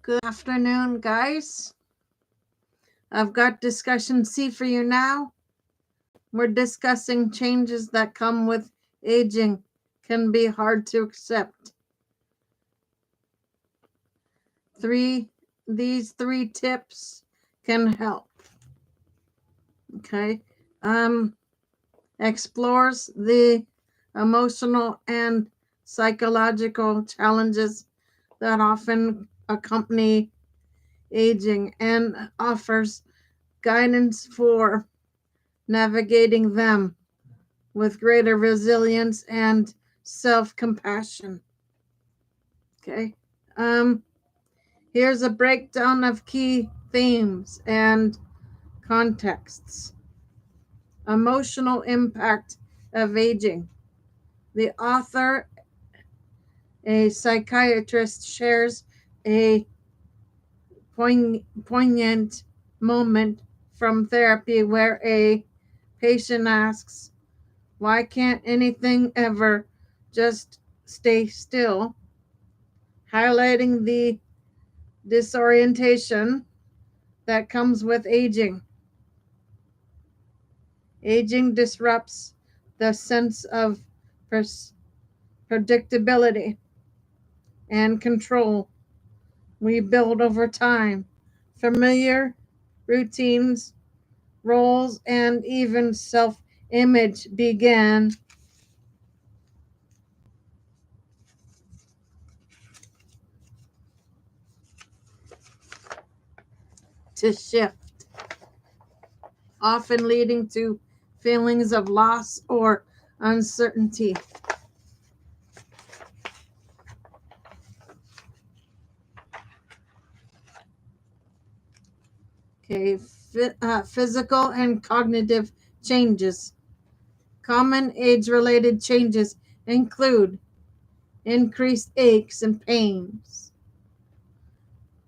Good afternoon, guys. I've got discussion C for you now. We're discussing changes that come with aging can be hard to accept. These three tips can help. Okay. Explores the emotional and psychological challenges that often accompany aging and offers guidance for navigating them with greater resilience and self-compassion. Okay. Um, Here's a breakdown of key themes and contexts. Emotional impact of aging. The author, a psychiatrist, shares a poignant moment from therapy where a patient asks, "Why can't anything ever just stay still?" highlighting the disorientation that comes with aging. Aging disrupts the sense of predictability and control we build over time. Familiar routines, roles, and even self image begin to shift, often leading to feelings of loss or uncertainty. Okay, physical and cognitive changes. Common age related changes include increased aches and pains,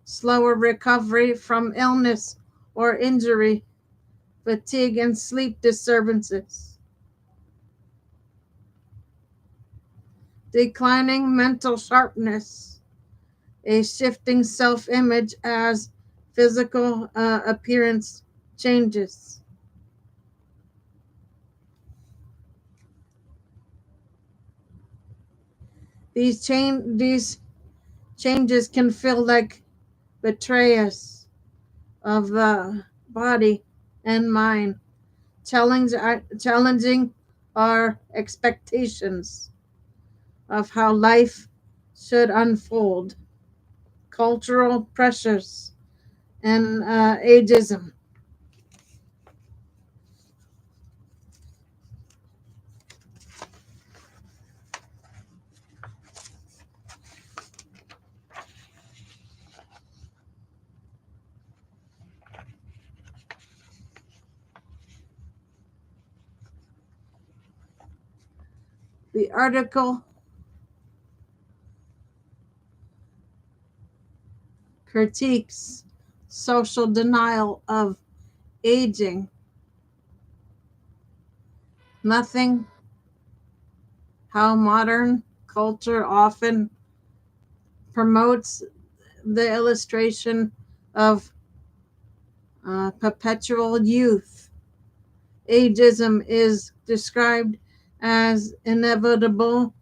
slower recovery from illness or injury, fatigue and sleep disturbances, declining mental sharpness, a shifting self image as physical appearance changes. These changes can feel like betrayals of the body and mind, challenging our expectations of how life should unfold. Cultural pressures and ageism. The article critiques social denial of aging. Nothing how modern culture often promotes the illustration of perpetual youth. Ageism is described as inevitable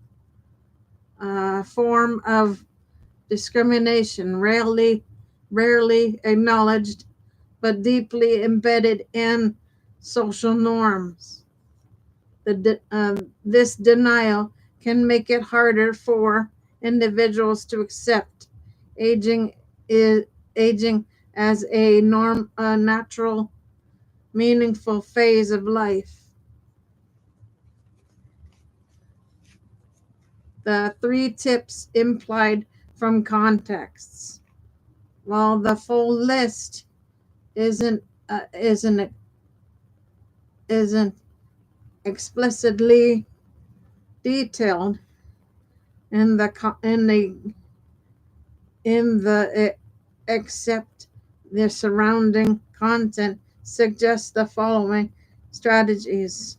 form of discrimination, rarely acknowledged, but deeply embedded in social norms. This denial can make it harder for individuals to accept aging is aging as a natural, meaningful phase of life. The three tips implied from contexts. While the full list isn't uh, isn't isn't explicitly detailed in the except the surrounding content suggests the following strategies: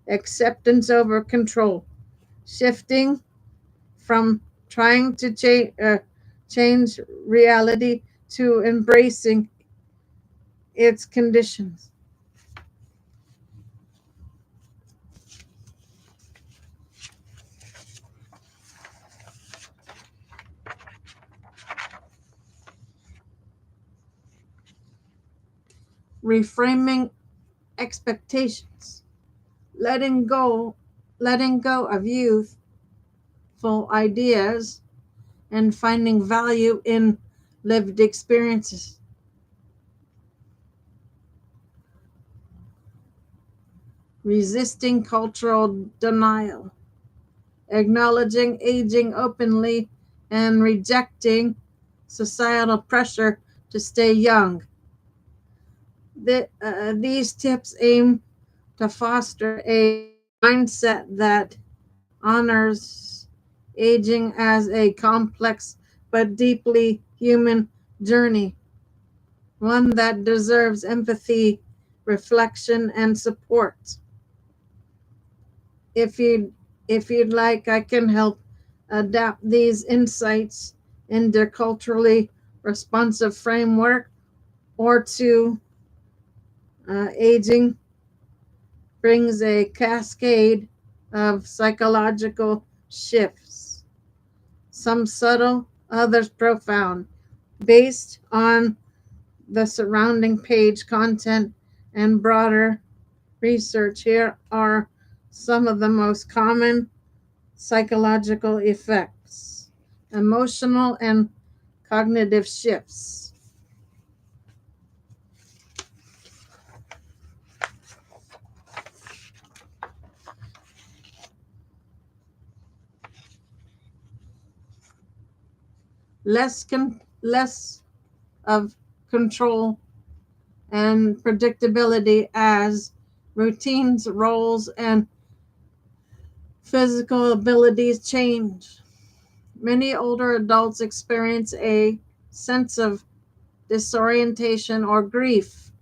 acceptance over control, shifting from trying to change reality to embracing its conditions. Reframing expectations, letting go, letting go of youthful ideas and finding value in lived experiences. Resisting cultural denial, acknowledging aging openly and rejecting societal pressure to stay young. These tips aim to foster a mindset that honors aging as a complex but deeply human journey, one that deserves empathy, reflection, and support. If you if you'd like, I can help adapt these insights in their culturally responsive framework or to aging brings a cascade of psychological shifts, some subtle, others profound, based on the surrounding page content and broader research. Here are some of the most common psychological effects: emotional and cognitive shifts. Less of control and predictability as routines, roles, and physical abilities change. Many older adults experience a sense of disorientation or grief.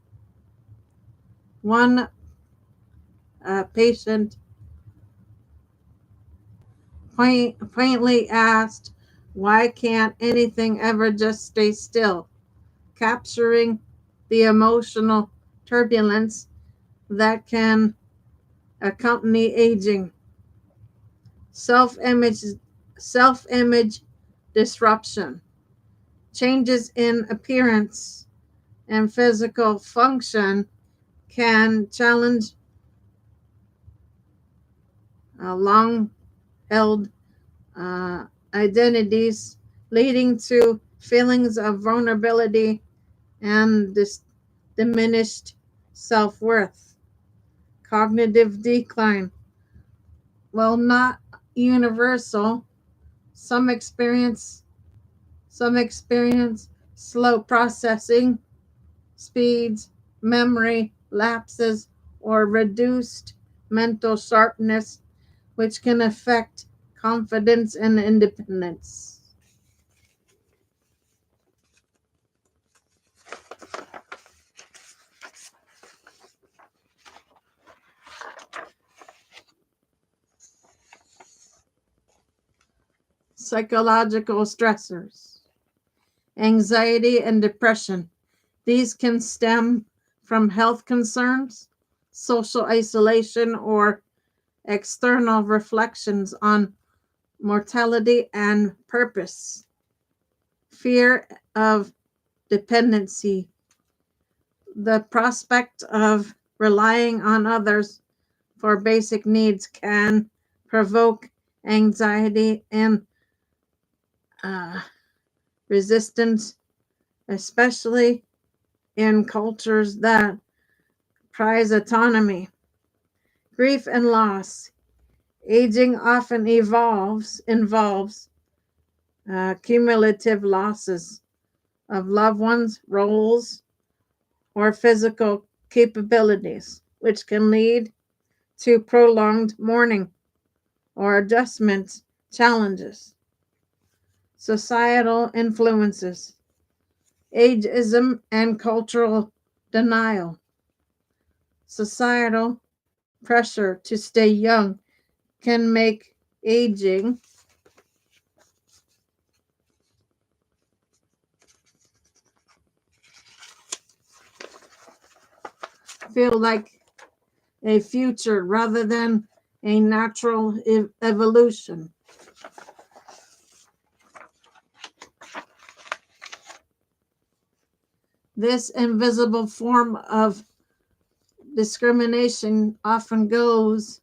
One patient quaintly asked, "Why can't anything ever just stay still?" Capturing the emotional turbulence that can accompany aging. Self-image self-image disruption. Changes in appearance and physical function can challenge long held identities, leading to feelings of vulnerability and diminished self worth. Cognitive decline. While not universal, some experience some experience slow processing speeds, memory lapses, or reduced mental sharpness, which can affect confidence and independence. Psychological stressors, anxiety and depression. These can stem from health concerns, social isolation, or external reflections on mortality and purpose. Fear of dependency, the prospect of relying on others for basic needs can provoke anxiety and uh, resistance, especially in cultures that prize autonomy. Grief and loss. Aging often involves cumulative losses of loved ones, roles, or physical capabilities, which can lead to prolonged mourning or adjustment challenges. Societal influences, ageism and cultural denial. Societal pressure to stay young can make aging feel like a future rather than a natural evolution. This invisible form of discrimination often goes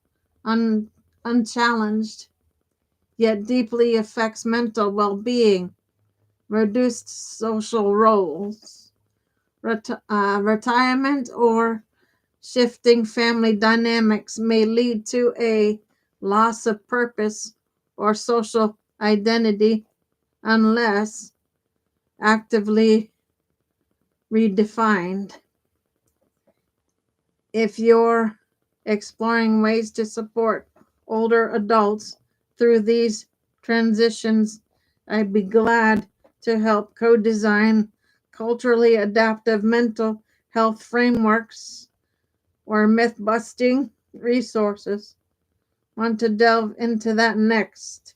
unchallenged, yet deeply affects mental well being. Reduced social roles, retirement, or shifting family dynamics may lead to a loss of purpose or social identity unless actively redefined. If you're exploring ways to support older adults through these transitions, I'd be glad to help co design culturally adaptive mental health frameworks or myth busting resources. Want to delve into that next?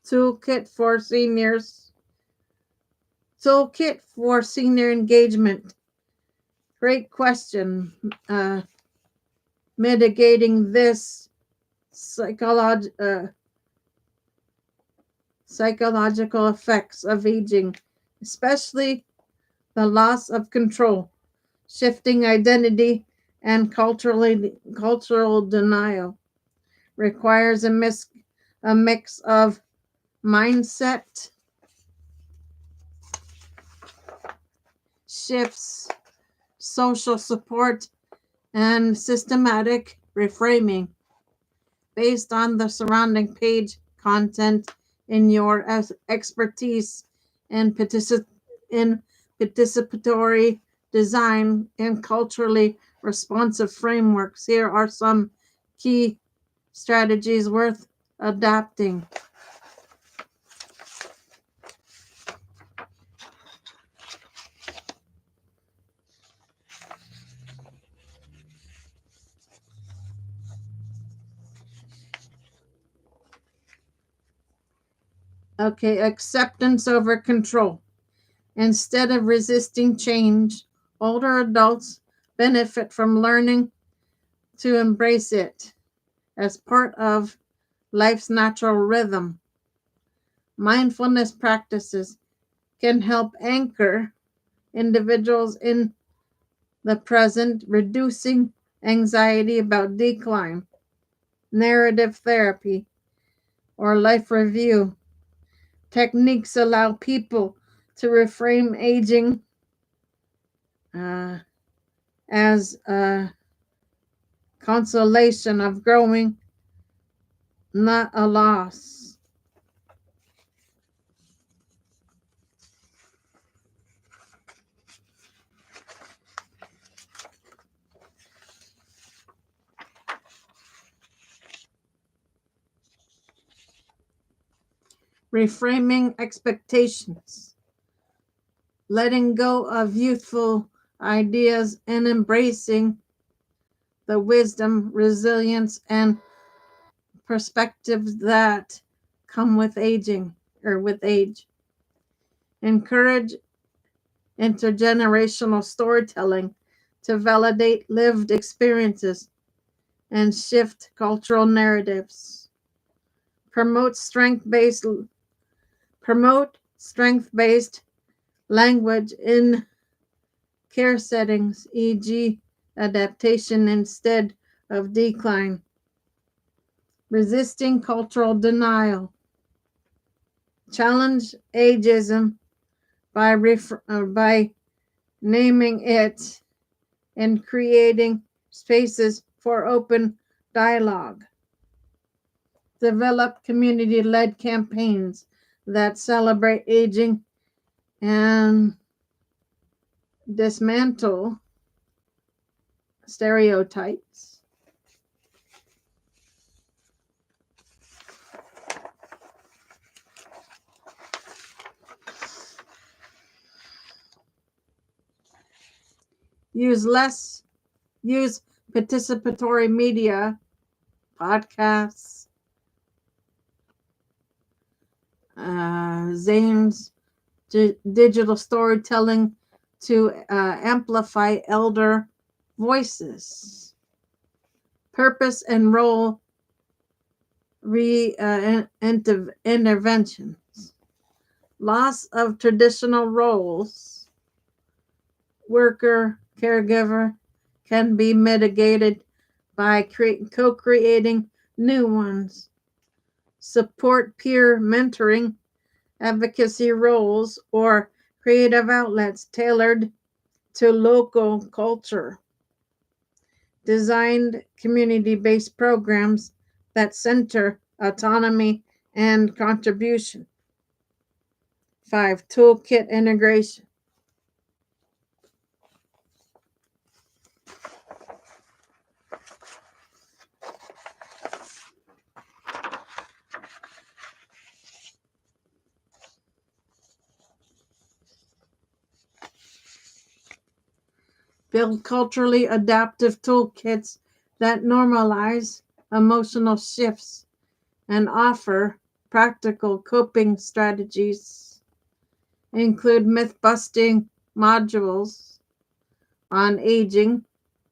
Toolkit for seniors. Toolkit for senior engagement. Great question. Mitigating this psychological effects of aging, especially the loss of control, shifting identity, and cultural denial, requires a mix of mindset shifts, social support, and systematic reframing based on the surrounding page content in your expertise in participatory design and culturally responsive frameworks. Here are some key strategies worth adapting. Okay, acceptance over control. Instead of resisting change, older adults benefit from learning to embrace it as part of life's natural rhythm. Mindfulness practices can help anchor individuals in the present, reducing anxiety about decline. Narrative therapy or life review techniques allow people to reframe aging as a consolation of growing, not a loss. Reframing expectations, letting go of youthful ideas and embracing the wisdom, resilience, and perspectives that come with aging or with age. Encourage intergenerational storytelling to validate lived experiences and shift cultural narratives. Promote strength-based language in care settings, e.g., adaptation instead of decline. Resisting cultural denial. Challenge ageism by naming it and creating spaces for open dialogue. Develop community-led campaigns that celebrate aging and dismantle stereotypes. Use participatory media, podcasts, Zane's digital storytelling to amplify elder voices. Purpose and role interventions. Loss of traditional roles, worker, caregiver, can be mitigated by co-creating new ones. Support peer mentoring, advocacy roles, or creative outlets tailored to local culture. Designed community-based programs that center autonomy and contribution. 5. Toolkit integration. Build culturally adaptive toolkits that normalize emotional shifts and offer practical coping strategies. Include myth-busting modules on aging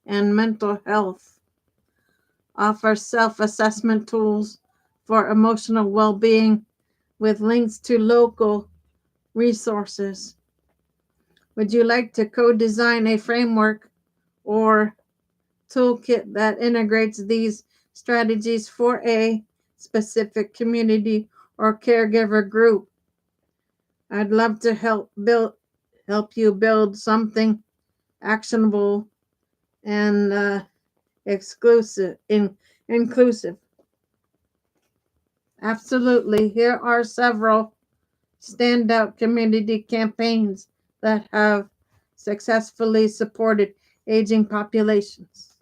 and mental health. Offer self-assessment tools for emotional well-being with links to local resources. Would you like to co-design a framework or toolkit that integrates these strategies for a specific community or caregiver group? I'd love to help you build something actionable and inclusive. Absolutely. Here are several standout community campaigns that have successfully supported aging populations.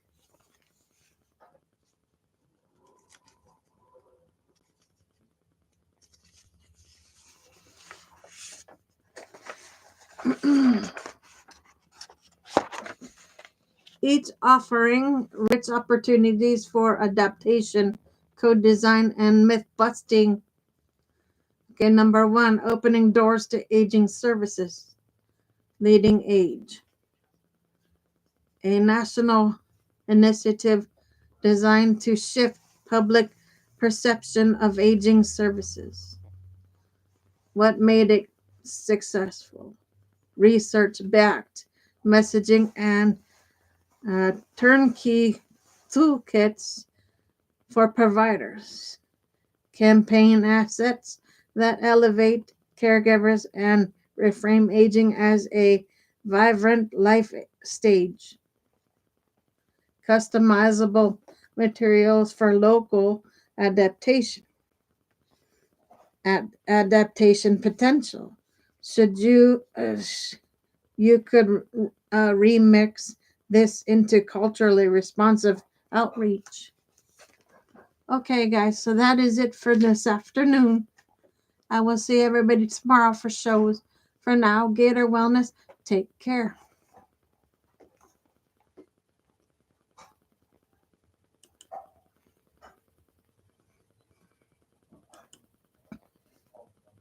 Each offering rich opportunities for adaptation, co-design, and myth-busting. Okay, number 1, opening doors to aging services. Leading Age, a national initiative designed to shift public perception of aging services. What made it successful? Research-backed messaging and turnkey toolkits for providers. Campaign assets that elevate caregivers and reframe aging as a vibrant life stage. Customizable materials for local adaptation. Adaptation potential. Should you could remix this into culturally responsive outreach. Okay, guys, so that is it for this afternoon. I will see everybody tomorrow for shows. For now, Gator Wellness, take care.